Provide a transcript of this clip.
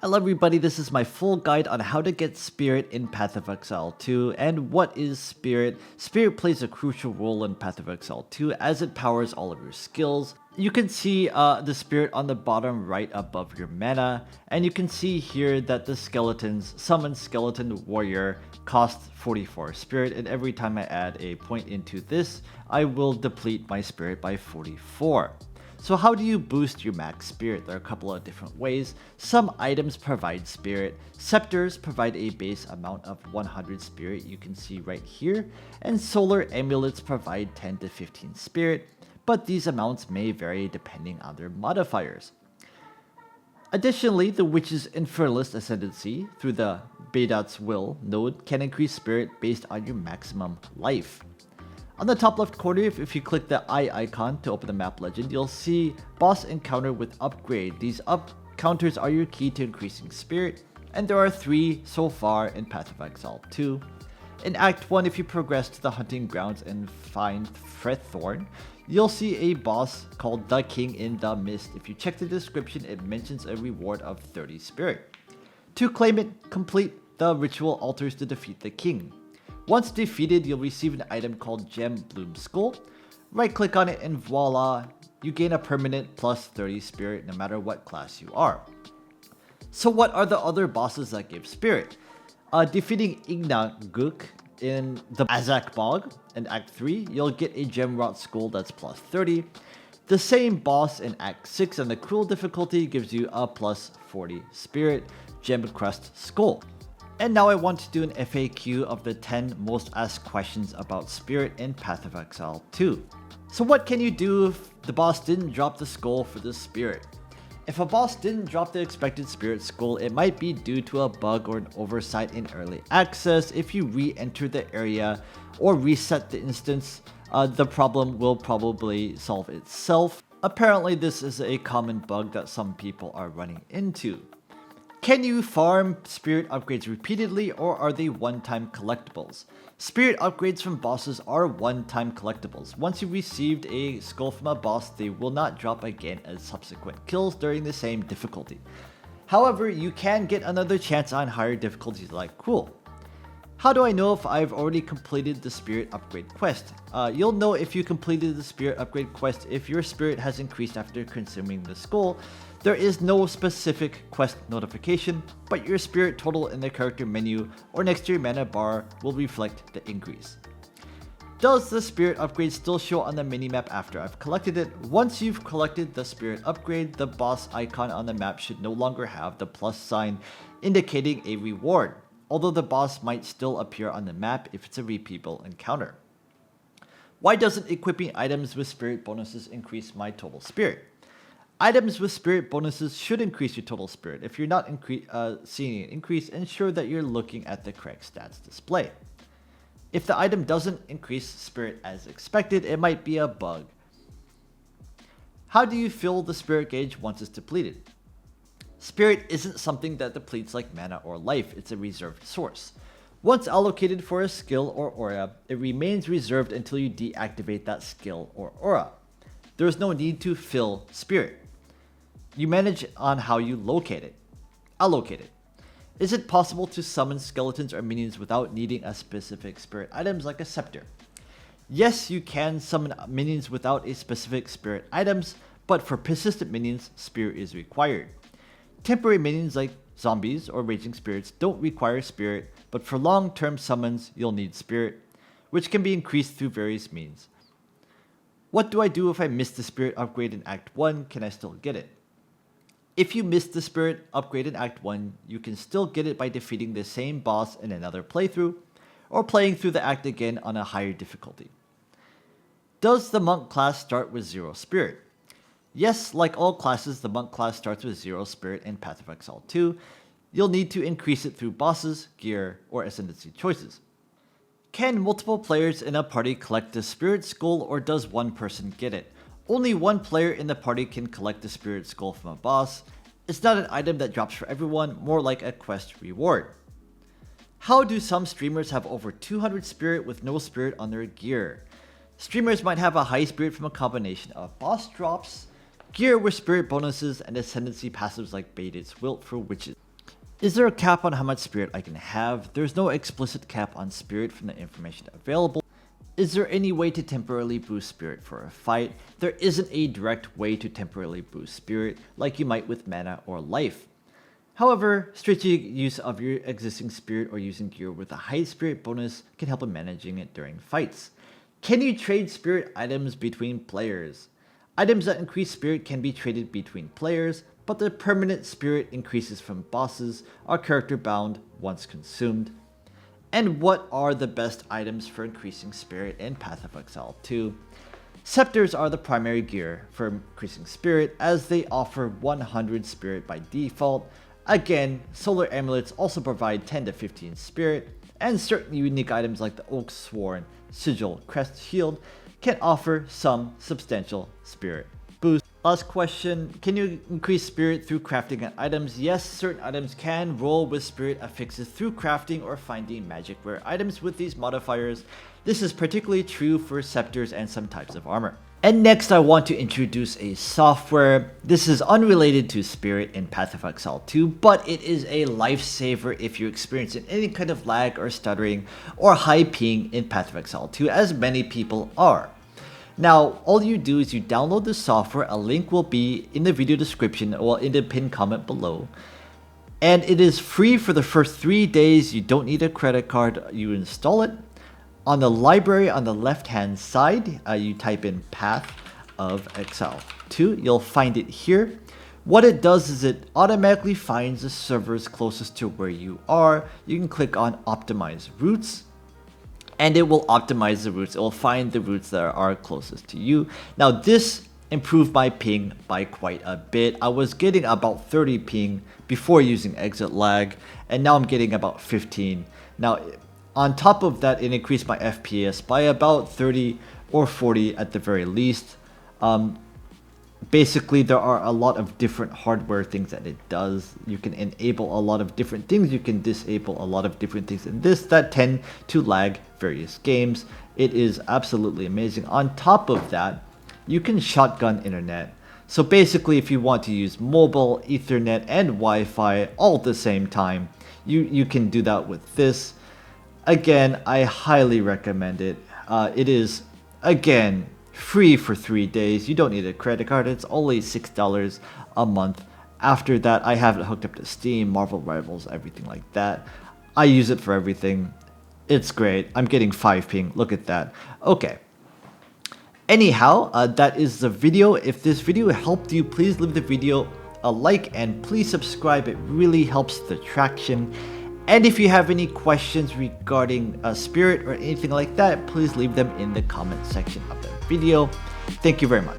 Hello everybody, this is my full guide on how to get Spirit in Path of Exile 2. And what is Spirit? Spirit plays a crucial role in Path of Exile 2 as it powers all of your skills. You can see the Spirit on the bottom right above your mana, and you can see here that the skeletons, summon skeleton warrior, cost 44 Spirit, and every time I add a point into this, I will deplete my Spirit by 44. So how do you boost your max Spirit? There are a couple of different ways. Some items provide Spirit. Scepters provide a base amount of 100 Spirit, you can see right here. And solar amulets provide 10 to 15 Spirit, but these amounts may vary depending on their modifiers. Additionally, the Witch's Infernalist Ascendancy through the Bedat's Will node can increase Spirit based on your maximum life. On the top left corner, if you click the eye icon to open the map legend, you'll see boss encounter with upgrade. These up counters are your key to increasing Spirit, and there are 3 so far in Path of Exile 2. In Act 1, if you progress to the hunting grounds and find Frethorn, you'll see a boss called the King in the Mist. If you check the description, it mentions a reward of 30 Spirit. To claim it, complete the ritual altars to defeat the King. Once defeated, you'll receive an item called Gem Bloom Skull. Right click on it and voila, you gain a permanent plus 30 Spirit no matter what class you are. So what are the other bosses that give Spirit? Defeating Ignaguk in the Azak Bog in Act 3, you'll get a Gemrot Skull that's plus 30. The same boss in Act 6 on the Cruel difficulty gives you a plus 40 Spirit Gem Crest Skull. And now I want to do an FAQ of the 10 most asked questions about Spirit in Path of Exile 2. So what can you do if the boss didn't drop the skull for the Spirit? If a boss didn't drop the expected Spirit skull, it might be due to a bug or an oversight in early access. If you re-enter the area or reset the instance, the problem will probably solve itself. Apparently this is a common bug that some people are running into. Can you farm Spirit upgrades repeatedly, or are they one-time collectibles? Spirit upgrades from bosses are one-time collectibles. Once you've received a skull from a boss, they will not drop again as subsequent kills during the same difficulty. However, you can get another chance on higher difficulties like Cruel. How do I know if I've already completed the Spirit upgrade quest? You'll know if you completed the Spirit upgrade quest if your Spirit has increased after consuming the skull. There is no specific quest notification, but your Spirit total in the character menu or next to your mana bar will reflect the increase. Does the Spirit upgrade still show on the minimap after I've collected it? Once you've collected the Spirit upgrade, the boss icon on the map should no longer have the plus sign indicating a reward, although the boss might still appear on the map if it's a repeatable encounter. Why doesn't equipping items with Spirit bonuses increase my total Spirit? Items with Spirit bonuses should increase your total Spirit. If you're not seeing an increase, ensure that you're looking at the correct stats display. If the item doesn't increase Spirit as expected, it might be a bug. How do you fill the Spirit gauge once it's depleted? Spirit isn't something that depletes like mana or life, it's a reserved source. Once allocated for a skill or aura, it remains reserved until you deactivate that skill or aura. There is no need to fill Spirit. You manage on how you allocate it. Is it possible to summon skeletons or minions without needing a specific Spirit items like a scepter? Yes, you can summon minions without a specific Spirit items, but for persistent minions, Spirit is required. Temporary minions like zombies or raging spirits don't require Spirit, but for long-term summons, you'll need Spirit, which can be increased through various means. What do I do if I miss the Spirit upgrade in Act 1? Can I still get it? If you missed the Spirit upgrade in Act 1, you can still get it by defeating the same boss in another playthrough, or playing through the act again on a higher difficulty. Does the Monk class start with 0 Spirit? Yes, like all classes, the Monk class starts with 0 Spirit in Path of Exile 2. You'll need to increase it through bosses, gear, or ascendancy choices. Can multiple players in a party collect the Spirit Skull, or does one person get it? Only one player in the party can collect the Spirit Skull from a boss. It's not an item that drops for everyone, more like a quest reward. How do some streamers have over 200 Spirit with no Spirit on their gear? Streamers might have a high Spirit from a combination of boss drops, gear with Spirit bonuses, and ascendancy passives like Baited Wilt for witches. Is there a cap on how much spirit I can have? There's no explicit cap on spirit from the information available. Is there any way to temporarily boost spirit for a fight? There isn't a direct way to temporarily boost spirit like you might with mana or life. However, strategic use of your existing spirit or using gear with a high spirit bonus can help in managing it during fights. Can you trade spirit items between players? Items that increase spirit can be traded between players, but the permanent spirit increases from bosses are character bound once consumed. And what are the best items for increasing spirit in Path of Exile 2? Scepters are the primary gear for increasing spirit as they offer 100 spirit by default. Again, solar amulets also provide 10 to 15 spirit, and certain unique items like the Oak Sworn, Sigil, Crest, Shield can offer some substantial spirit boost. Last question, can you increase spirit through crafting items? Yes, certain items can roll with spirit affixes through crafting or finding magic rare items with these modifiers. This is particularly true for scepters and some types of armor. And next I want to introduce a software. This is unrelated to spirit in Path of Exile 2, but it is a lifesaver if you're experiencing any kind of lag or stuttering or high ping in Path of Exile 2, as many people are. Now, all you do is you download the software. A link will be in the video description or in the pinned comment below. And it is free for the first 3 days. You don't need a credit card. You install it. On the library on the left hand side, you type in Path of Exile 2. You'll find it here. What it does is it automatically finds the servers closest to where you are. You can click on Optimize Routes, and it will optimize the routes. It will find the routes that are closest to you. Now this improved my ping by quite a bit. I was getting about 30 ping before using exit lag, and now I'm getting about 15. Now on top of that, it increased my FPS by about 30 or 40 at the very least. Basically, there are a lot of different hardware things that it does. You can enable a lot of different things. You can disable a lot of different things in this that tend to lag various games. It is absolutely amazing. On top of that, you can shotgun internet. So basically, if you want to use mobile, Ethernet, and Wi-Fi all at the same time, you can do that with this. Again, I highly recommend it. It is, again, free for 3 days. You don't need a credit card. It's only $6 a month. After that, I have it hooked up to Steam, Marvel Rivals, everything like that. I use it for everything. It's great. I'm getting 5 ping. Look at that. Okay. Anyhow, that is the video. If this video helped you, please leave the video a like and please subscribe. It really helps the traction. And if you have any questions regarding spirit or anything like that, please leave them in the comment section of the video. Thank you very much.